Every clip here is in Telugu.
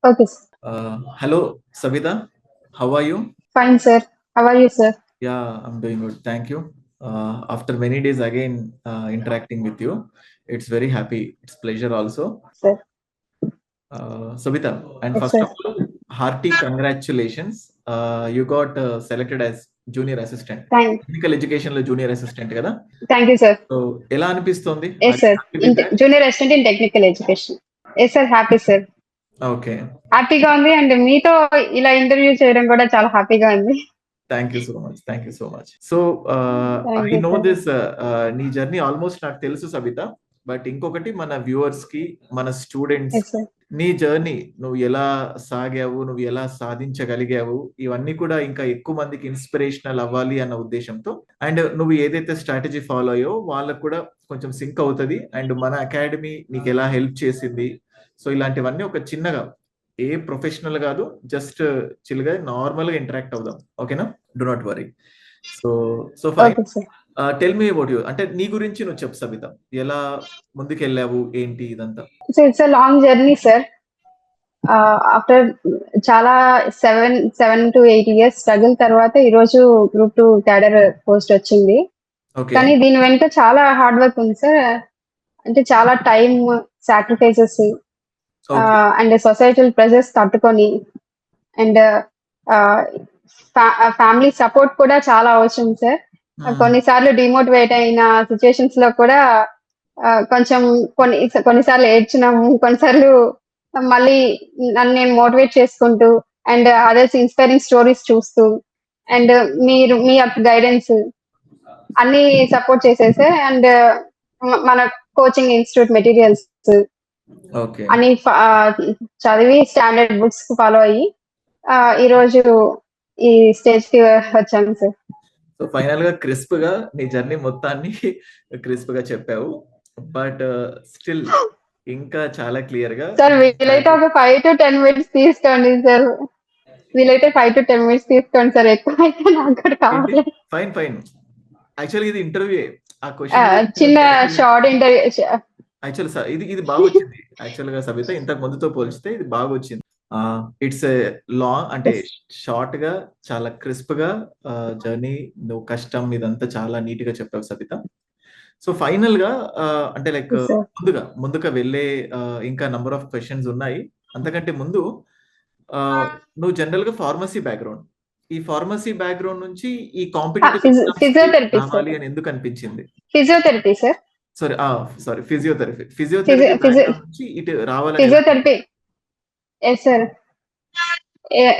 Okay, sir. Hello, Savita. How are you? Fine, sir. How are you, sir? Yeah, I'm doing good. Thank you. After many days again interacting with you, it's very happy. It's pleasure also. Sir. Savita, and Yes, first sir. of all, hearty congratulations. You got selected as junior assistant. Thank, Technical education లో junior assistant కదా? thank you, sir. So ఎలా అనిపిస్తోంది? Yes, Are you sir. happy with that? Junior assistant in technical education. Yes, sir. Happy, sir. Okay. హ్యాపీగా ఉంది అండ్ మీతో ఇలా ఇంటర్వ్యూ చేయడం కూడా చాలా హ్యాపీగా ఉంది. Thank you so much. Thank you so much. So thank I you, no sir. This నీ జర్నీ ఆల్మోస్ట్ నాకు తెలుసు సబిత. బట్ ఇంకొకటి మన వ్యూవర్స్ కి, మన స్టూడెంట్స్ ఎస్ సార్. నీ జర్నీ నువ్వు ఎలా సాగావు, నువ్వు ఎలా సాధించగలిగావు, ఇవన్నీ కూడా ఇంకా ఎక్కువ మందికి ఇన్స్పిరేషనల్ అవ్వాలి అన్న ఉద్దేశంతో, అండ్ నువ్వు ఏదైతే స్ట్రాటజీ ఫాలో అయ్యో వాళ్ళకు కూడా కొంచెం సింక్ అవుతుంది, అండ్ మన అకాడమీ నీకు ఎలా హెల్ప్ చేసింది. సో ఇలాంటివన్నీ ఒక చిన్నగా, ఏ ప్రొఫెషనల్ కాదు, జస్ట్ చిల్గా నార్మల్ గా ఇంటరాక్ట్ అవుదాం. ఓకేనా? Do not worry. So so fine. Okay, sir. Tell me about you. అంటే నీ గురించి నువ్వు చెప్పు సబిత. ఎలా ముందుకెళ్ళావు, ఏంటి ఇదంతా? So it's a long journey, sir. After చాలా 7 to 8 years స్ట్రగుల్ తర్వాత ఈరోజు గ్రూప్ 2 క్యాడర్ పోస్ట్ వచ్చింది. ఓకే. కానీ దీని వెనుక చాలా హార్డ్ వర్క్ ఉంది, సార్. అంటే చాలా time sacrifices okay. And societal pressures తట్టుకొని అండ్ ఫ్యామిలీ సపోర్ట్ కూడా చాలా అవసరం, సార్. కొన్నిసార్లు డిమోటివేట్ అయిన సిచ్యుయేషన్స్ లో కూడా కొంచెం కొన్నిసార్లు ఏడ్చినాము, కొన్నిసార్లు మళ్ళీ నన్ను నేను మోటివేట్ చేసుకుంటూ అండ్ అదర్స్ ఇన్స్పైరింగ్ స్టోరీస్ చూస్తూ అండ్ మీ గైడెన్స్ అన్ని సపోర్ట్ చేసేసే అండ్ మన కోచింగ్ ఇన్స్టిట్యూట్ మెటీరియల్స్ ఓకే. అని చదివి స్టాండర్డ్ బుక్స్ ఫాలో అయ్యి ఈరోజు ఈ స్టేజ్ కి వచ్చాను, సార్. సో ఫైనల్ గా క్రిస్ప్ గా నీ జర్నీ మొత్తాన్ని క్రిస్ప్ గా చెప్పావు. బట్ స్టిల్ ఇంకా చాలా క్లియర్ గా సార్ వీలైతే ఒక 5 to 10 minutes తీసుకోండి, సార్. వీలైతే 5 to 10 minutes తీసుకోండి, సార్. ఎక్కువ అయితే నాకు కూడా కావాలి. Fine fine. యాక్చువల్గా ఇది ఇంటర్వ్యూ. ఆ క్వశ్చన్ చిన్న షార్ట్ ఇంటర్వ్యూ. యాక్చువల్ సార్ ఇది బాగా వచ్చింది. యాక్చువల్ గా సబిత ఇంతకు ముందుతో పోల్చితే ఇది బాగా వచ్చింది. ఇట్స్ లాంగ్, అంటే షార్ట్ గా, చాలా క్రిస్ప్ గా జర్నీ, నువ్వు కష్టం ఇదంతా చాలా నీట్ గా చెప్పావు సబిత. సో ఫైనల్ గా అంటే లైక్ ముందుగా వెళ్ళే ఇంకా నంబర్ ఆఫ్ క్వశ్చన్స్ ఉన్నాయి. అంతకంటే ముందు నువ్వు జనరల్ గా ఫార్మసీ బ్యాక్గ్రౌండ్, ఈ ఫార్మసీ బ్యాక్గ్రౌండ్ నుంచి ఈ కాంపిటేటివ్ రావాలి అని ఎందుకు అనిపించింది? Physiotherapy, sir. సారీ ఫిజియోథెరపీ నుంచి ఇటు రావాలని. Physiotherapy, yes sir.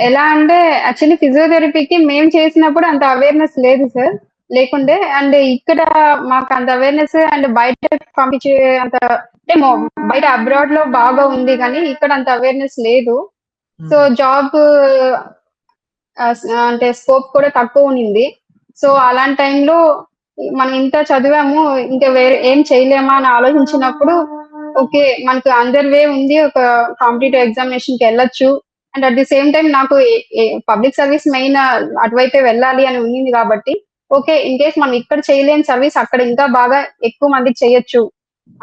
ఎలా అంటే యాక్చువల్లీ ఫిజియోథెరపీకి మేము చేసినప్పుడు అంత అవేర్నెస్ లేదు, సార్. లేకుండే అండ్ ఇక్కడ మాకు అంత అవేర్నెస్ అండ్ బయట పంపించే అంత అంటే బయట అబ్రాడ్ లో బాగా ఉంది కానీ ఇక్కడ అంత అవేర్నెస్ లేదు. సో జాబ్ అంటే స్కోప్ కూడా తక్కువ ఉంది. సో అలాంటి టైంలో మనం ఇంత చదివాము, ఇంకా వేరే ఏం చేయలేమా అని ఆలోచించినప్పుడు ఓకే మనకు అందర్ వే ఉంది, ఒక కాంపిటేటివ్ ఎగ్జామినేషన్ కి వెళ్ళొచ్చు and at the same time నాకు పబ్లిక్ సర్వీస్ మెయిన్ అటువైపే వెళ్ళాలి అని ఉంది కాబట్టి ఓకే ఇన్ కేస్ మనం ఇక్కడ చేయలేని సర్వీస్ అక్కడ ఇంకా బాగా ఎక్కువ మందికి చేయొచ్చు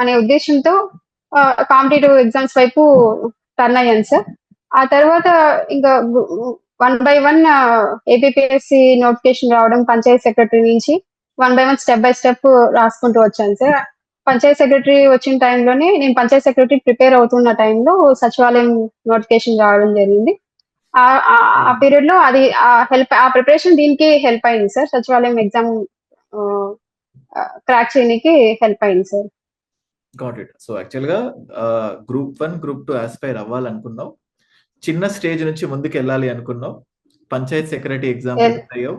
అనే ఉద్దేశంతో కాంపిటేటివ్ ఎగ్జామ్స్ వైపు టర్న్ అయ్యాను, సార్. ఆ తర్వాత ఇంకా 1 by 1 ఏపీపీఎస్సి నోటిఫికేషన్ రావడం, పంచాయత్ సెక్రటరీ నుంచి 1 by 1 స్టెప్ బై స్టెప్ రాసుకుంటూ వచ్చాను, సార్. పంచాయత్ సెక్రటరీ వచ్చిన టైంలోనే నేను పంచాయత్ సెక్రటరీ ప్రిపేర్ అవుతున్న టైంలో సచివాలయం నోటిఫికేషన్ రావడం జరిగింది. ఆ పీరియడ్ లో అది ఆ ప్రిపరేషన్ దీనికి హెల్ప్ అయింది, సార్. సచివాలయం ఎగ్జామ్ క్రాక్ చేయడానికి హెల్ప్ అయింది, sir. Got it. So actual గా గ్రూప్ 1 గ్రూప్ 2 ఆస్పైర్ అవ్వాలనుకున్నావు, చిన్న స్టేజ్ నుంచి ముందుకు వెళ్ళాలి అనుకున్నావు, పంచాయత్ సెక్రటరీ ఎగ్జామ్ ప్రిపేర్ అయ్యావు,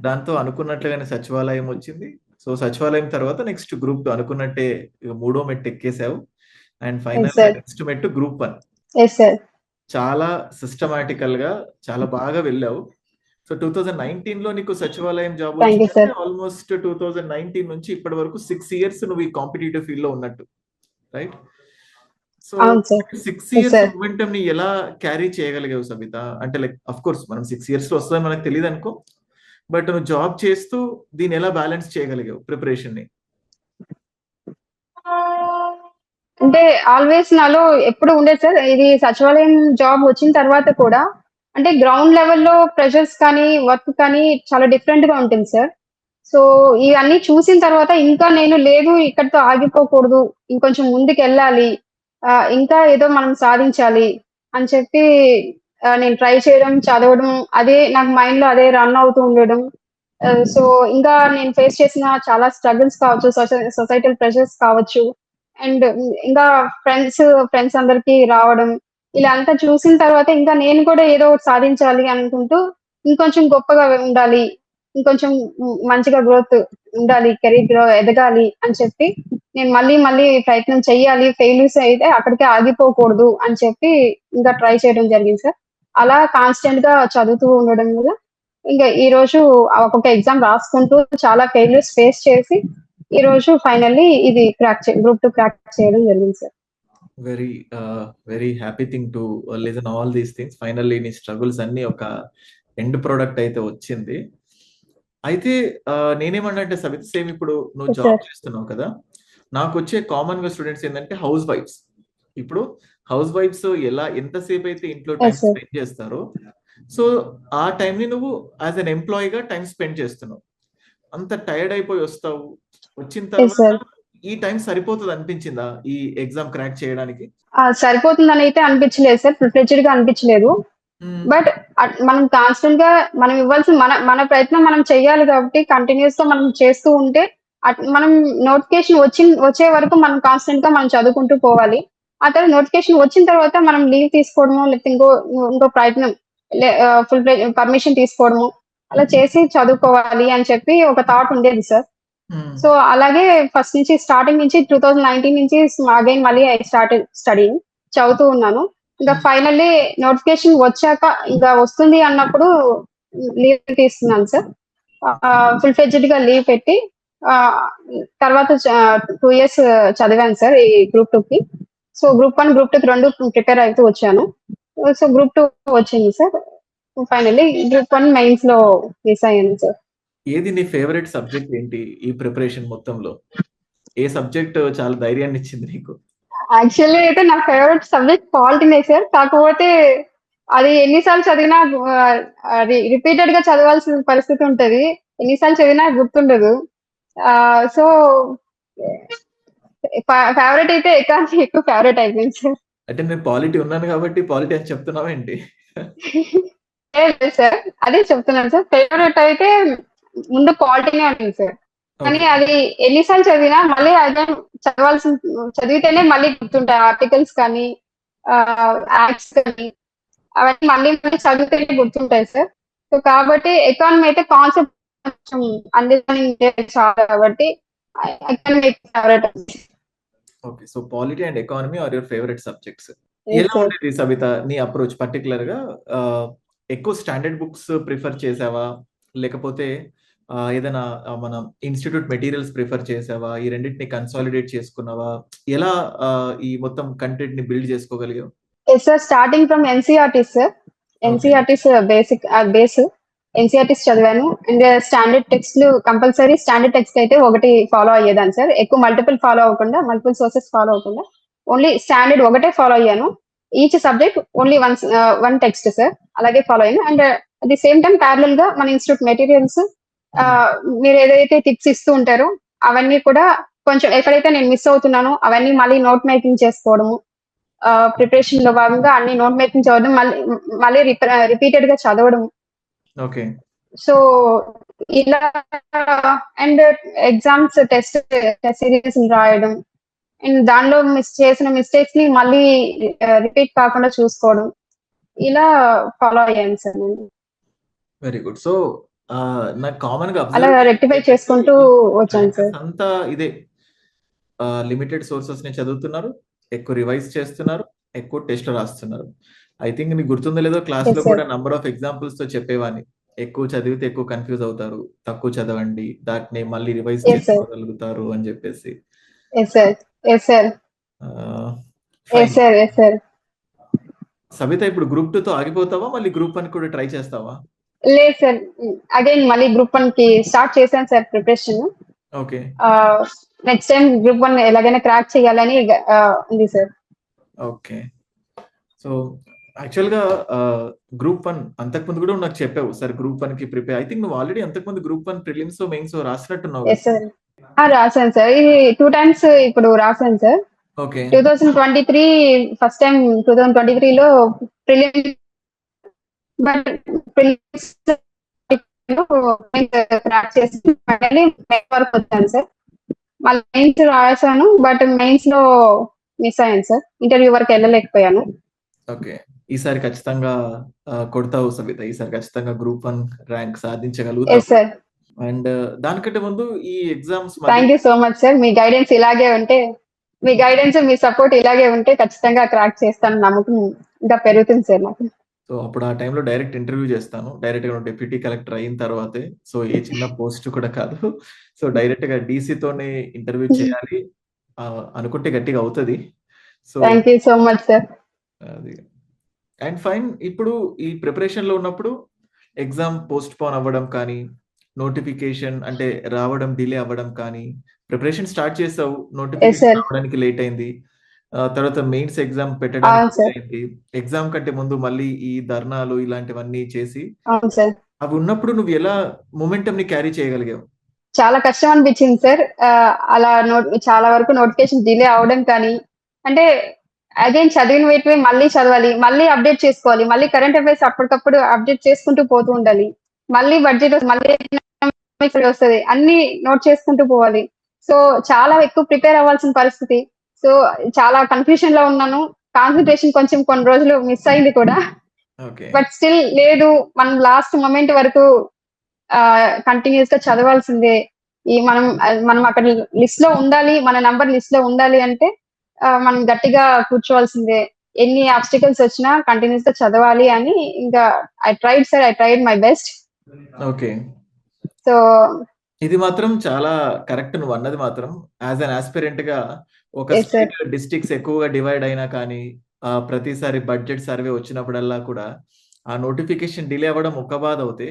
దాంతో అనుకున్నట్లుగానే సచివాలయం వచ్చింది. సో సచివాలయం తర్వాత నెక్స్ట్ గ్రూప్ 2 అనుకున్నట్టే మూడో మెట్టు ఎక్కేసావు అండ్ ఫైనల్ నెక్స్ట్ మెట్టు గ్రూప్ 1. చాలా సిస్టమాటికల్ గా చాలా బాగా వెళ్ళావు. సో 2019 లో నీకు సచివాలయం జాబ్ వచ్చిందంటే ఆల్మోస్ట్ 2019 నుంచి ఇప్పటి వరకు 6 years నువ్వు ఈ కాంపిటేటివ్ ఫీల్డ్ లో ఉన్నట్టు, రైట్? సో 6 years మొమెంటమ్ ని ఎలా క్యారీ చేయగలిగావు సబిత? అంటే లైక్ అఫ్ కోర్స్ మనం 6 years లో వస్తుందని మనకు తెలియదు అనుకో, బట్ నువ్వు జాబ్ చేస్తూ దీన్ని ఎలా బ్యాలెన్స్ చేయగలిగావు ప్రిపరేషన్ ని? అంటే ఆల్వేస్ నాలో ఎప్పుడు ఉండేది సార్. ఇది సచివాలయం జాబ్ వచ్చిన తర్వాత కూడా అంటే గ్రౌండ్ లెవెల్‌లో ప్రెషర్స్ కానీ, వర్క్ కానీ చాలా డిఫరెంట్‌గా ఉంటుంది సార్. సో, ఇవన్నీ చూసిన తర్వాత ఇంకా నేను లేదు ఇక్కడితో ఆగిపోకూడదు. ఇంకొంచెం ముందుకెళ్ళాలి. ఇంకా ఏదో మనం సాధించాలి అని చెప్పి నేను ట్రై చేయడం, చదవడం అదే నాకు మైండ్‌లో అదే రన్ అవుతూ ఉండడం. సో, ఇంకా నేను ఫేస్ చేసిన చాలా స్ట్రగుల్స్ కావచ్చు, సొసైటల్ ప్రెషర్స్ కావచ్చు. అండ్ ఇంకా ఫ్రెండ్స్ అందరికి రావడం. ఇలా అంతా చూసిన తర్వాత ఇంకా నేను కూడా ఏదో ఒకటి సాధించాలి అనుకుంటూ, ఇంకొంచెం గొప్పగా ఉండాలి. ఇంకొంచెం మంచిగా గ్రోత్ ఉండాలి. కెరీర్‌లో ఎదగాలి అని చెప్పి నేను మళ్ళీ మళ్ళీ ప్రయత్నం చెయ్యాలి. ఫెయిల్యూర్స్ అయితే అక్కడికే ఆగిపోకూడదు అని చెప్పి ఇంకా ట్రై చేయడం జరిగింది సార్. అలా కాన్స్టెంట్‌గా చదువుతూ ఉండడం వల్ల ఇంకా ఈరోజు ఒక్కొక్క ఎగ్జామ్ రాసుకుంటూ చాలా ఫెయిల్యూర్స్ ఫేస్ చేసి ఈరోజు ఫైనల్లీ ఇది గ్రూప్ 2 క్రాక్ చేయడం జరిగింది sir. Very very happy thing to listen all these things. Finally నీ స్ట్రగుల్స్ అన్ని ఒక ఎండ్ ప్రొడక్ట్ అయితే వచ్చింది. అయితే నేనేమన్నా సవిత, సేమ్ ఇప్పుడు నువ్వు Yes, జాబ్ sir. చేస్తున్నావు కదా, నాకు వచ్చే కామన్ గా స్టూడెంట్స్ ఏంటంటే హౌస్ వైఫ్స్. ఇప్పుడు హౌస్ వైఫ్స్ ఎంతసేపు అయితే ఇంట్లో టైం Yes, sir. స్పెండ్ చేస్తారో, సో ఆ టైం ని నువ్వు యాజ్ అన్ ఎంప్లాయీగా టైం స్పెండ్ చేస్తున్నావు. అంత టైర్డ్ అయిపోయి వస్తావు. వచ్చిన Yes, తర్వాత sir. ఈ టైం సరిపోతుంది అనిపించిందా ఈ ఎగ్జామ్ క్రాక్ చేయడానికి? సరిపోతుందని అయితే అనిపించలేదు సార్. ఫుల్ ఫ్లెడ్జ్‌గా అనిపించలేదు. మ్మ్. బట్ మనం కాన్స్టెంట్ గా మనం ఇవ్వాల్సిన మన ప్రయత్నం మనం చెయ్యాలి కాబట్టి కంటిన్యూస్ గా మనం చేస్తూ ఉంటే మనం నోటిఫికేషన్ వచ్చే వరకు మనం కాన్స్టెంట్ గా మనం చదువుకుంటూ పోవాలి. ఆ తర్వాత నోటిఫికేషన్ వచ్చిన తర్వాత మనం లీవ్ తీసుకోవడము లేకపోతే ఇంకో ప్రయత్నం ఫుల్ పర్మిషన్ తీసుకోవడము అలా చేసి చదువుకోవాలి అని చెప్పి ఒక థాట్ ఉండేది సార్. మ్మ్. సో అలాగే ఫస్ట్ నుంచి స్టార్టింగ్ నుంచి 2019 నుంచి అగైన్ మళ్ళీ ఐ స్టార్ట్ స్టడీ చదువుతూ ఉన్నాను. ఇంకా ఫైనల్లీ నోటిఫికేషన్ వచ్చాక ఇంకా వస్తుంది అన్నప్పుడు లీవ్ తీసుకున్నాను సార్. ఫుల్ ఫ్లెడ్జ్డ్ గా లీవ్ పెట్టి తర్వాత 2 ఇయర్స్ చదివాను సార్ ఈ గ్రూప్ 2 కి. సో గ్రూప్ 1 గ్రూప్ 2 రెండు ప్రిపేర్ అవుతూ వచ్చాను. సో గ్రూప్ 2 వచ్చింది సార్. ఫైనల్లీ గ్రూప్ 1 మెయిన్స్ లో మిస్ అయ్యాను సార్. ఏది నీ ఫేవరెట్ సబ్జెక్ట్ ఏంటి ఈ ప్రిపరేషన్ మొత్తంలో? ఏ సబ్జెక్ట్ చాలా ధైర్యాన్ని ఇచ్చింది నీకు? యాక్చువల్లీ అయితే నా ఫేవరెట్ సబ్జెక్ట్ పాలిటీనే సార్. కాకపోతే అది ఎన్నిసార్లు చదివినా అది రిపీటెడ్ గా చదవాల్సిన పరిస్థితి ఉంటది. ఎన్నిసార్లు చదివినా గుర్తుండదు. సో ఫేవరెట్ అయితే ఎకానమీ ఎక్కువ ఫేవరెట్ అయిపోయింది సార్. అంటే నేను పాలిటీ ఉన్నాను కాబట్టి పాలిటీ అని చెప్తున్నావా ఏంటి? లేదు సార్, అదే చెప్తున్నాను సార్. ఫేవరెట్ అయితే ముందు పాలిటీనే ఉంటుంది సార్. కానీ ఓకే. అది ఎన్నిసార్లు చదివినా మళ్ళీ అదే చదివితేనే మళ్ళీ గుర్తుంటాయి. ఆర్టికల్స్ కానీ యాక్ట్స్ కానీ అవన్నీ మళ్ళీ మళ్ళీ చదివితేనే గుర్తుంటాయి సార్. సో కాబట్టి ఎకానమీ అయితే కాన్సెప్ట్ కొంచెం అండర్స్టాండింగ్ చాలా కాబట్టి economy favourite. Okay. So polity and economy are your favourite subjects. Yes, ఎలా sir. ఉండేది సబిత నీ అప్రోచ్ పర్టికులర్ గా? ఎక్కువ స్టాండర్డ్ బుక్స్ ప్రిఫర్ చేసావా, లేకపోతే ఏదైనా మన ఇన్స్టిట్యూట్ మెటీరియల్స్ ప్రిఫర్ చేసావా? ఈ రెండింటిని కన్సాలిడేట్ చేసుకున్నావా? ఎలా ఈ మొత్తం కంటెంట్ ని బిల్డ్ చేసుకోగలిగావు? Yes, sir. Starting from NCERTs, sir. NCERTs base NCERTs చదివాను. అండ్ స్టాండర్డ్ టెక్స్ట్లు కంపల్సరీ స్టాండర్డ్ టెక్స్ట్ అయితే ఒకటి ఫాలో అయ్యేదాన్ని సార్. ఎక్కువ మల్టిపుల్ సోర్సెస్ ఫాలో అవ్వకుండా ఓన్లీ స్టాండర్డ్ ఒకటే ఫాలో అయ్యాను. Each subject only one text sir. అలాగే ఫాలో అయ్యాను. And at the same time parallel గా మన ఇన్స్టిట్యూట్ మెటీరియల్స్ మీరు ఏదైతే టిప్స్ ఇస్తూ ఉంటారో అవన్నీ కూడా కొంచెం ఎక్కడైతే నేను మిస్ అవుతున్నానో అవన్నీ మళ్ళీ నోట్ మేకింగ్ చేసుకోవడము, ప్రిపరేషన్ లో భాగంగా అన్ని నోట్ మేకింగ్ చదవడం, మళ్ళీ రిపీటెడ్ గా చదవడం. ఓకే. సో ఇలా అండ్ ఎగ్జామ్స్ టెస్ట్ సిరీస్ రాయడం అండ్ దానిలో చేసిన మిస్టేక్స్ ని మళ్ళీ రిపీట్ కాకుండా చూసుకోవడం, ఇలా ఫాలో అయ్యాను సార్ నేను. Very good. సో నాకు కామన్ గా అలా రెక్టిఫై చేసుకుంటూ వచ్చాను సార్. అంతా ఇదే లిమిటెడ్ సోర్సెస్ ని చదువుతున్నారు, ఎక్కువ రివైజ్ చేస్తున్నారు, ఎక్కువ టెస్ట్ రాస్తున్నారు. ఐ థింక్ నీకు గుర్తుందో లేదో క్లాస్ లో కూడా నంబర్ ఆఫ్ ఎగ్జాంపుల్స్ తో చెప్పేవాని, ఎక్కువ చదివితే ఎక్కువ కన్ఫ్యూజ్ అవుతారు, తక్కువ చదవండి, దాటిని మళ్ళీ రివైజ్ చేసుకోగలుగుతారు అని చెప్పేసి. సబిత, ఇప్పుడు గ్రూప్ 2 తో ఆగిపోతావా, మళ్ళీ గ్రూప్ 1 కూడా ట్రై చేస్తావా? లేదు సార్, అగైన్ మళ్ళీ గ్రూప్ 1 కి స్టార్ట్ చేశాను sir preparation. Okay. Next time group 1 ఎలాగైనా క్రాక్ చేయాలని ఉంది సార్. ఓకే. సో యాక్చువల్‌గా గ్రూప్ 1 అంతకుముందు కూడా నాకు చెప్పావు. సరే గ్రూప్ 1కి ప్రిపేర్ ఐ థింక్ నువ్వు ఆల్రెడీ అంతకుముందు గ్రూప్ 1 ప్రిలిమ్సో, మెయిన్సో రాసినట్టున్నావు కదా! Yes sir. రాశాను సార్. ఇది 2 టైమ్స్ ఇప్పుడు రాశాను సార్. ఓకే. 2023 ఫస్ట్ టైం 2023లో ప్రిలిమ్స్ బట్ ప్రిలిమ్స్ క్రాక్ చేసి మళ్ళీ మెయిన్ వరకు వచ్చాను సార్. మళ్ళీ మెయిన్స్ రాశాను బట్ మెయిన్స్ లో మిస్ అయ్యాను సార్. ఇంటర్వ్యూ వరకు వెళ్ళలేకపోయాను. ఓకే. ఈసారి ఖచ్చితంగా కొడతావు సవిత. ఈసారి ఖచ్చితంగా గ్రూప్ 1 ర్యాంక్ సాధించగలుగుతావు. Yes sir. అండ్ దానికంటే ముందు ఈ exams thank you so much sir. మీ గైడెన్స్ ఇలాగే ఉంటే, మీ గైడెన్స్ మీ సపోర్ట్ ఇలాగే ఉంటే ఖచ్చితంగా క్రాక్ చేస్తాను నమ్మకం ఇంకా పెరుగుతుంది సార్ నాకు. సో అప్పుడు ఆ టైంలో డైరెక్ట్ ఇంటర్వ్యూ చేస్తాను. డైరెక్ట్‌గా నువ్వు డిప్యూటీ కలెక్టర్ అయిన తర్వాతే. సో ఏ చిన్న పోస్ట్ కూడా కాదు. సో డైరెక్ట్‌గా డీసీతోనే ఇంటర్వ్యూ చేయాలి అనుకుంటే గట్టిగా అవుతది. So thank you so much sir. అది. And fine. ఇప్పుడు ఈ ప్రిపరేషన్‌లో ఉన్నప్పుడు ఎగ్జామ్ పోస్ట్‌పోన్ అవ్వడం కానీ, నోటిఫికేషన్ అంటే రావడం డిలే అవ్వడం కానీ, ప్రిపరేషన్ స్టార్ట్ చేసావు. Yes notification sir. రావడానికి లేట్ అయింది. తర్వాత మెయిన్స్ ఎగ్జామ్ అవును పెట్టడానికి సార్. లేట్ అయింది. ఎగ్జామ్ కంటే ముందు మళ్ళీ ఈ ధర్నాలు ఇలాంటివన్నీ చేసి, అవును సార్. అవి ఉన్నప్పుడు నువ్వు ఎలా మొమెంటమ్‌ని క్యారీ చేయగలిగావు? చాలా కష్టం అనిపించింది సార్. అలా చాలా వరకు నోటిఫికేషన్ డిలే అవ్వడం కానీ, అంటే అగైన్ చదివిన వెంటనే మళ్ళీ చదవాలి, మళ్ళీ అప్డేట్ చేసుకోవాలి, మళ్ళీ కరెంట్ అఫైర్స్ అప్పటికప్పుడు అప్డేట్ చేసుకుంటూ పోతూ ఉండాలి, మళ్ళీ బడ్జెట్ మళ్ళీ వస్తుంది, అన్ని నోట్ చేసుకుంటూ పోవాలి. సో చాలా ఎక్కువ ప్రిపేర్ అవ్వాల్సిన పరిస్థితి. సో చాలా కన్ఫ్యూషన్ లో ఉన్నాను. కాన్సన్ట్రేషన్ కొంచెం కొన్ని రోజులు మిస్ అయింది కూడా. ఓకే. బట్ స్టిల్ లేదు, మనం లాస్ట్ మొమెంట్ వరకు కంటిన్యూస్ గా చదవాల్సిందే. మనం అక్కడ లిస్ట్ లో ఉండాలి, మన నంబర్ లిస్ట్ లో ఉండాలి అంటే మనం గట్టిగా కూర్చోవాల్సిందే. ఎన్ని ఆబ్స్టికల్స్ వచ్చినా కంటిన్యూస్ గా చదవాలి అని ఇంకా I tried my best. Okay. So ఇది మాత్రం చాలా కరెక్ట్ నువ్వు అన్నది మాత్రం. యాజ్ అన్ ఆస్పిరెంట్ గా ఒక ఎస్ సార్. స్టేట్ డిస్ట్రిక్ట్స్ ఎక్కువగా డివైడ్ అయినా కానీ, ప్రతిసారి బడ్జెట్ సర్వే వచ్చినప్పుడల్లా కూడా ఆ నోటిఫికేషన్ డిలే అవ్వడం ఒక బాధ అవుతే,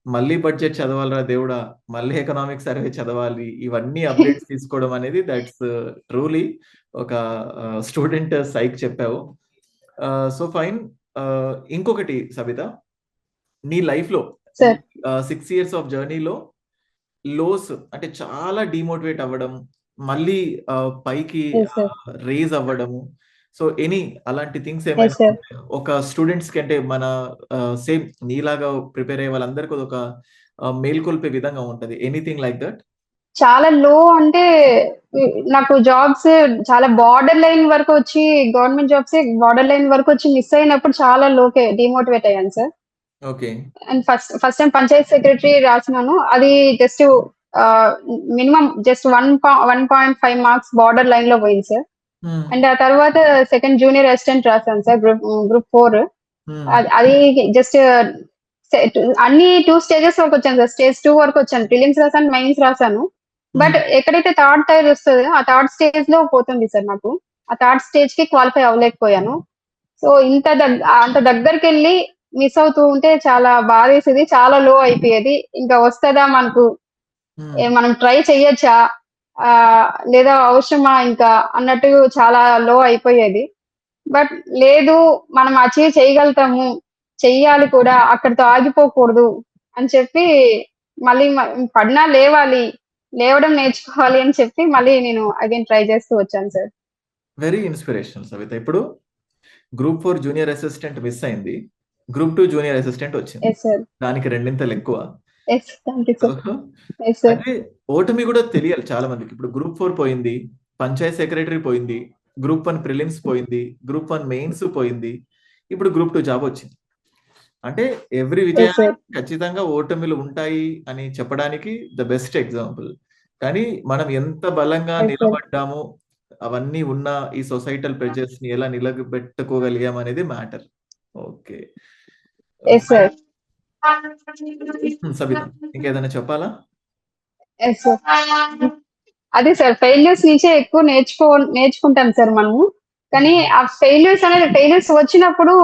మళ్ళీ బడ్జెట్ చదవాలిరా దేవుడా! మళ్ళీ ఎకనామిక్ సర్వే చదవాలి. ఇవన్నీ అప్డేట్స్ తీసుకోవడం అనేది దట్స్ ట్రూలీ ఒక స్టూడెంట్ సైక్ చెప్పావు. So fine. ఇంకొకటి సబిత, నీ లైఫ్‌లో సార్. 6 ఇయర్స్ ఆఫ్ జర్నీలో లోస్ అంటే చాలా డీమోటివేట్ అవ్వడం, మళ్ళీ పైకి ఎస్ సార్. రేజ్ అవ్వడము. సో అలాంటి థింగ్స్ ఎస్ ఏమైనా సార్. ఉన్నాయా? ఒక స్టూడెంట్స్ కంటే మన సేమ్ నీలాగా ప్రిపేర్ అయ్యే వాళ్ళందరికీ అదొక మేల్కొల్పే విధంగా ఉంటది. Anything like that? చాలా లో అంటే నాకు జాబ్స్ చాలా బార్డర్ లైన్ వరకు వచ్చి, గవర్నమెంట్ జాబ్స్ బార్డర్ లైన్ వరకు వచ్చి మిస్ అయినప్పుడు చాలా లోకే డిమోటివేట్ అయ్యాను sir. Okay. And first time panchayat secretary రాసినాను. అది just minimum just 1.5 marks border line లో పోయింది సార్. అండ్ ఆ తర్వాత సెకండ్ జూనియర్ అసిస్టెంట్ రాశాను సార్, గ్రూప్ 4. అది జస్ట్ అన్ని 2 స్టేజెస్ వరకు వచ్చాను సార్. స్టేజ్ 2 వరకు వచ్చాను. ప్రిలిమ్స్ రాశాను, మెయిన్స్ రాశాను. బట్ ఎక్కడైతే థర్డ్ టైర్ వస్తుందో ఆ థర్డ్ స్టేజ్ లో పోతుంది సార్ నాకు. ఆ థర్డ్ స్టేజ్ కి క్వాలిఫై అవ్వలేకపోయాను. సో అంత దగ్గరికి వెళ్ళి మిస్ అవుతూ ఉంటే చాలా బాధేసేది, చాలా లో అయిపోయేది. ఇంకా వస్తుందా మనకు, మనం ట్రై చెయ్యొచ్చా లేదా అవసరమా ఇంకా అన్నట్టు చాలా లో అయిపోయేది. బట్ లేదు, మనం అచీవ్ చేయగలుగుతాము, చెయ్యాలి కూడా, అక్కడితో ఆగిపోకూడదు అని చెప్పి మళ్ళీ పడినా లేవాలి, లేవడం నేర్చుకోవాలి అని చెప్పి మళ్ళీ నేను అగైన్ ట్రై చేస్తూ వచ్చాను సార్. Very inspirational Savitha. ఇప్పుడు గ్రూప్ 4 జూనియర్ అసిస్టెంట్ మిస్ అయింది, గ్రూప్ 2 జూనియర్ అసిస్టెంట్ వచ్చింది. Yes sir. దానికి రెండింతలు ఎక్కువ. Yes, thank you sir. Yes sir. అంటే ఓటమి కూడా తెలియాలి చాలా మందికి. ఇప్పుడు గ్రూప్ 4 పోయింది, పంచాయత్ సెక్రటరీ పోయింది, గ్రూప్ 1 ప్రిలిమ్స్ పోయింది, గ్రూప్ 1 మెయిన్స్ పోయింది, ఇప్పుడు గ్రూప్ 2 జాబ్ వచ్చింది. అంటే ఎవ్రీ విజయానికి ఖచ్చితంగా ఓటమిలు ఉంటాయి అని చెప్పడానికి ద బెస్ట్ ఎగ్జాంపుల్. కానీ మనం ఎంత బలంగా నిలబడ్డామో, అవన్నీ ఉన్న ఈ సొసైటల్ ప్రెజర్స్ ని ఎలా నిలబెట్టుకోగలిగాం అనేది matter. Okay. Yes sir. Sabitha, ఇంకేదైనా చెప్పాలా? Yes sir. అదే సార్, ఫెయిల్యూర్స్ నుంచే ఎక్కువ నేర్చుకుంటాం సార్ మనము. కానీ ఆ ఫెయిల్యూర్స్ వచ్చినప్పుడు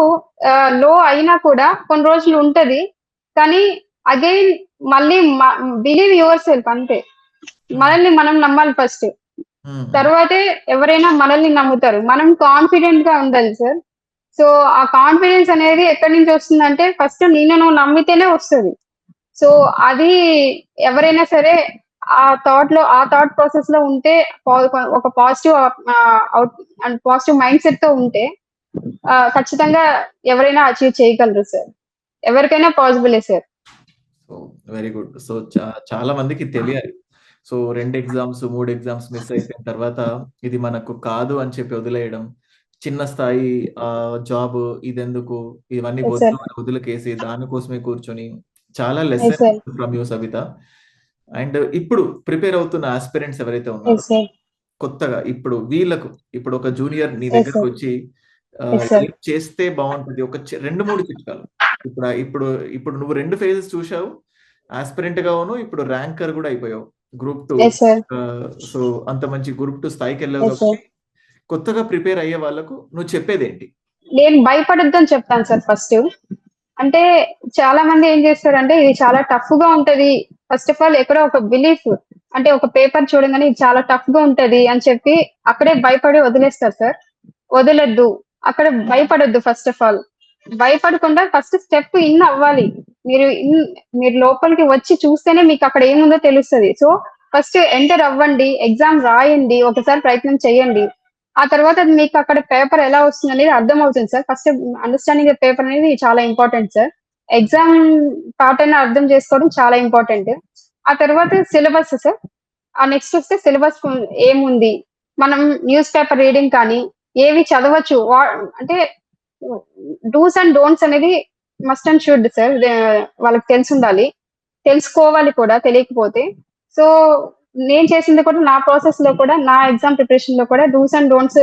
లో అయినా కూడా కొన్ని రోజులు ఉంటది. కానీ అగైన్ మళ్ళీ బిలీవ్ యువర్ సెల్ఫ్ అంతే. మనల్ని మనం నమ్మాలి ఫస్ట్. హ్మ్. తర్వాతే ఎవరైనా మనల్ని నమ్ముతారు. మనం కాన్ఫిడెంట్ గా ఉండాలి సార్. సో ఆ కాన్ఫిడెన్స్ అనేది ఎక్కడి నుంచి వస్తుందంటే ఫస్ట్ నిన్ను నువ్వు నమ్మితేనే వస్తుంది. సో అది ఎవరైనా సరే ఆ థాట్ ప్రాసెస్ లో ఉంటే ఒక positive out and positive mind set తో ఉంటే ఖచ్చితంగా ఎవరైనా అచీవ్ చేయగలరు సార్. ఎవరికైనా పాసిబులే sir. So very good. So చాలా మందికి తెలియాలి. సో 2 ఎగ్జామ్స్, 3 ఎగ్జామ్స్ మిస్ అయిపోయిన తర్వాత ఇది మనకు కాదు అని చెప్పి వదిలేయడం. చిన్న స్థాయి జాబ్ ఇదెందుకు, ఇవన్నీ ఎస్ వద్దు సార్. అని వదిలికేసి దానికోసమే కూర్చొని చాలా yes lesson sir. From you Savitha. And ఇప్పుడు ప్రిపేర్ అవుతున్న ఆస్పిరెంట్స్ ఎవరైతే ఉన్నారో ఎస్ సార్. కొత్తగా ఇప్పుడు వీళ్ళకు ఇప్పుడు ఒక జూనియర్ నీ ఎస్ దగ్గరకు సార్. వచ్చి ఎస్ సార్. ఏం చేస్తే బాగుంటుంది ఒక 2-3 చిట్కాలు. ఇప్పుడు ఇప్పుడు ఇప్పుడు నువ్వు 2 ఫేజెస్ చూసావు. ఆస్పిరెంట్ గాను ఇప్పుడు ర్యాంకర్ కూడా అయిపోయావు. Group 2 yes sir. సో అంత మంచి గ్రూప్ 2 స్థాయికి వెళ్ళావు ఎస్ సార్. కాబట్టి కొత్తగా ప్రిపేర్ అయ్యే వాళ్ళకు నువ్వు చెప్పేదేంటి? నేను భయపడొద్దని చెప్తాను సార్ ఫస్ట్. అంటే చాలా మంది ఏం చేస్తారంటే ఇది చాలా టఫ్ గా ఉంటది. ఫస్ట్ ఆఫ్ ఆల్ ఎక్కడో ఒక బిలీఫ్ అంటే ఒక పేపర్ చూడగానే ఇది చాలా టఫ్ గా ఉంటది అని చెప్పి అక్కడే భయపడి వదిలేస్తారు సార్. వదలొద్దు. అక్కడ భయపడొద్దు ఫస్ట్ ఆఫ్ ఆల్. భయపడకుండా ఫస్ట్ స్టెప్ ఇన్ అవ్వాలి. మీరు లోపలికి వచ్చి చూస్తేనే మీకు అక్కడ ఏముందో తెలుస్తది. సో ఫస్ట్ ఎంటర్ అవ్వండి. ఎగ్జామ్ రాయండి. ఒకసారి ప్రయత్నం చేయండి. ఆ తర్వాత మీకు అక్కడ పేపర్ ఎలా వస్తుంది అనేది అర్థమవుతుంది sir. First understanding the paper అనేది చాలా ఇంపార్టెంట్ సార్. ఎగ్జామ్ ప్యాటర్న్ అర్థం చేసుకోవడం చాలా ఇంపార్టెంట్. ఆ తర్వాత సిలబస్ సార్. నెక్స్ట్ వస్తే సిలబస్ ఏముంది? మనం న్యూస్ పేపర్ రీడింగ్ కానీ, ఏవి చదవచ్చు. అంటే డూస్ అండ్ డోంట్స్ అనేది మస్ట్ అండ్ షుడ్ సార్. వాళ్ళకి తెలిసుండాలి. తెలుసుకోవాలి కూడా తెలియకపోతే. సో నేను చేసింది కూడా నా ప్రాసెస్ లో కూడా నా ఎగ్జామ్ ప్రిపరేషన్ లో కూడా డూస్ అండ్ డోంట్స్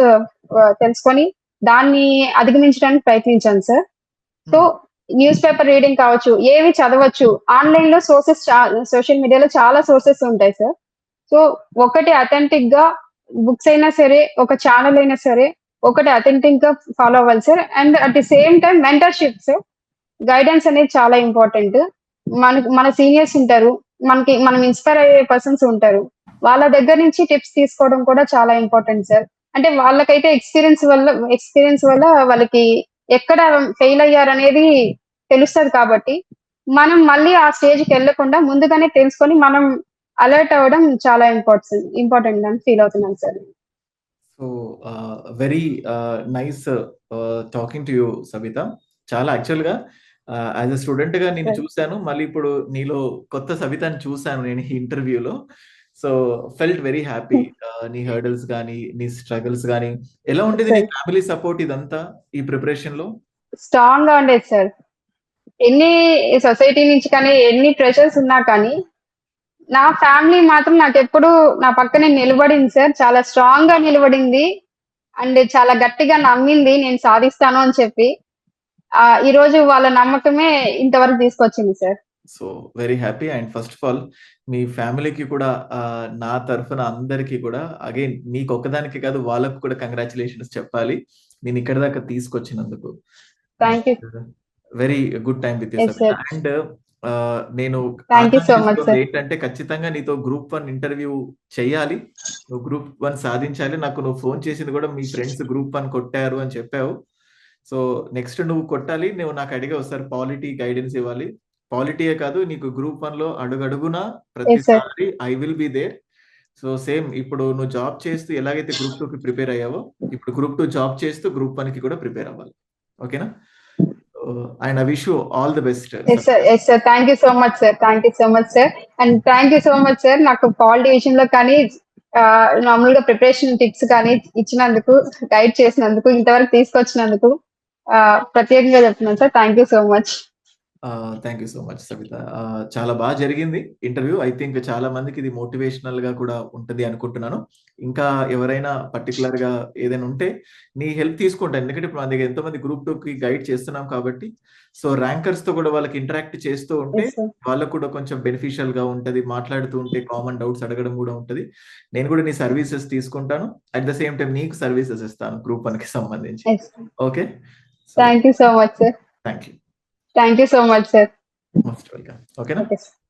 తెలుసుకొని దాన్ని అధిగమించడానికి ప్రయత్నించాను sir. So news paper reading కావచ్చు, ఏవి చదవచ్చు. ఆన్లైన్ లో సోర్సెస్ సోషల్ మీడియాలో చాలా సోర్సెస్ ఉంటాయి సార్. సో ఒకటి అథెంటిక్ గా బుక్స్ అయినా సరే, ఒక ఛానల్ అయినా సరే, ఒకటి అథెంటిక్ గా ఫాలో అవ్వాలి sir. And at the same time mentorship sir. Guidance అనేది చాలా ఇంపార్టెంట్. మన సీనియర్స్ ఉంటారు. మనం ఇన్స్పైర్ అయ్యే పర్సన్స్ ఉంటారు. వాళ్ళ దగ్గర నుంచి టిప్స్ తీసుకోవడం కూడా చాలా ఇంపార్టెంట్ సార్. అంటే వాళ్ళకైతే ఎక్స్పీరియన్స్ వల్ల వాళ్ళకి ఎక్కడ ఫెయిల్ అయ్యారనేది తెలుస్తది కాబట్టి, మనం మళ్ళీ ఆ స్టేజ్‌కి వెళ్ళకుండా ముందుగానే తెలుసుకొని మనం అలర్ట్ అవ్వడం చాలా ఇంపార్టెంట్ అని ఫీల్ అవుతున్నాను sir. So very nice talking to you Sabitha. చాలా యాక్చువల్‌గా యాస్ ఎ స్టూడెంట్‌గా నిన్ను సార్. చూసాను. మళ్ళీ ఇప్పుడు నీలో కొత్త సబితని చూసాను నేను ఈ ఇంటర్వ్యూలో. So felt very happy. నీ హర్డల్స్ గాని, నీ స్ట్రగల్స్ గాని ఎలా ఉండేది నీ సార్. ఫ్యామిలీ సపోర్ట్ ఇదంతా ఈ ప్రిపరేషన్‌లో? స్ట్రాంగ్ గా ఉండేది సార్. ఎన్ని సొసైటీ నుంచి కానీ, ఎన్ని ప్రెషర్స్ ఉన్నా కానీ, నా ఫ్యామిలీ మాత్రం నాకెప్పుడు నా పక్కనే నిలబడింది సార్. చాలా స్ట్రాంగ్ గా నిలబడింది. అండ్ చాలా గట్టిగా నమ్మింది నేను సాధిస్తాను అని చెప్పి. ఈ రోజు వాళ్ళ నమ్మకమే ఇంతవరకు తీసుకొచ్చింది sir. So very happy. And first of all మీ ఫ్యామిలీకి కూడా నా తరఫున అందరికీ కూడా అగైన్ నీకు ఒక్కదానికి కాదు వాళ్ళకు కూడా కంగ్రాచులేషన్స్ చెప్పాలి. నేను ఇక్కడి దాకా తీసుకొచ్చినందుకు. Thank you. Very good time with you yes Sabitha. Sir. And నేను థ్యాంక్ యూ సో మచ్ ఆకాంక్షిస్తుంది సార్. ఏంటంటే ఖచ్చితంగా నీతో గ్రూప్ 1 ఇంటర్వ్యూ చెయ్యాలి. నువ్వు గ్రూప్ 1 సాధించాలి. నువ్వు ఫోన్ చేసింది కూడా మీ ఫ్రెండ్స్ గ్రూప్ 1 కొట్టారు అని చెప్పావు. సో నెక్స్ట్ నువ్వు కొట్టాలి. నువ్వు నాకు అడిగావు సార్ పాలిటీ గైడెన్స్ ఇవ్వాలి. పాలిటీయే కాదు నీకు గ్రూప్ 1 లో అడుగడుగునా ఎస్ సార్. ప్రతిసారి I will be there. So same ఇప్పుడు నువ్వు జాబ్ చేస్తూ ఎలాగైతే గ్రూప్ 2 కి ప్రిపేర్ అయ్యావో ఇప్పుడు గ్రూప్ 2 జాబ్ చేస్తూ గ్రూప్ 1 కి కూడా ప్రిపేర్ అవ్వాలి. ఓకేనా? And I wish you all the best. Yes sir. Yes sir. Thank you so much sir. Thank you so much sir. And thank you so much sir. నాకు పాలిటీ విషయంలో కానీ మామూలుగా ప్రిపరేషన్ టిప్స్ కానీ ఇచ్చినందుకు, గైడ్ చేసినందుకు, ఇంతవరకు తీసుకొచ్చినందుకు ప్రత్యేకంగా చెప్తున్నాను sir. Thank you so much. Thank you so much Sabitha. చాలా బాగా జరిగింది ఇంటర్వ్యూ. ఐ థింక్ చాలా మందికి ఇది మోటివేషనల్ గా కూడా ఉంటది అనుకుంటున్నాను. ఇంకా ఎవరైనా పర్టికులర్ గా ఏదైనా ఉంటే నీ హెల్ప్ తీసుకుంటాను. ఎందుకంటే ఇప్పుడు మన దగ్గర ఎంతో మంది గ్రూప్ 2 కి గైడ్ చేస్తున్నాం కాబట్టి సో ర్యాంకర్స్ తో కూడా వాళ్ళకి ఇంటరాక్ట్ చేస్తూ ఉంటే ఎస్ సార్. వాళ్ళకు కూడా కొంచెం బెనిఫిషియల్ గా ఉంటది. మాట్లాడుతూ ఉంటే కామన్ డౌట్స్ అడగడం కూడా ఉంటది. నేను కూడా నీ సర్వీసెస్ తీసుకుంటాను. అట్ ద సేమ్ టైం నీకు సర్వీసెస్ ఇస్తాను గ్రూప్ 1 కి సంబంధించి. Yes sir. Okay. Thank you so much sir. Thank you. Thank you so much sir. Most welcome. ఓకేనా? Okay sir.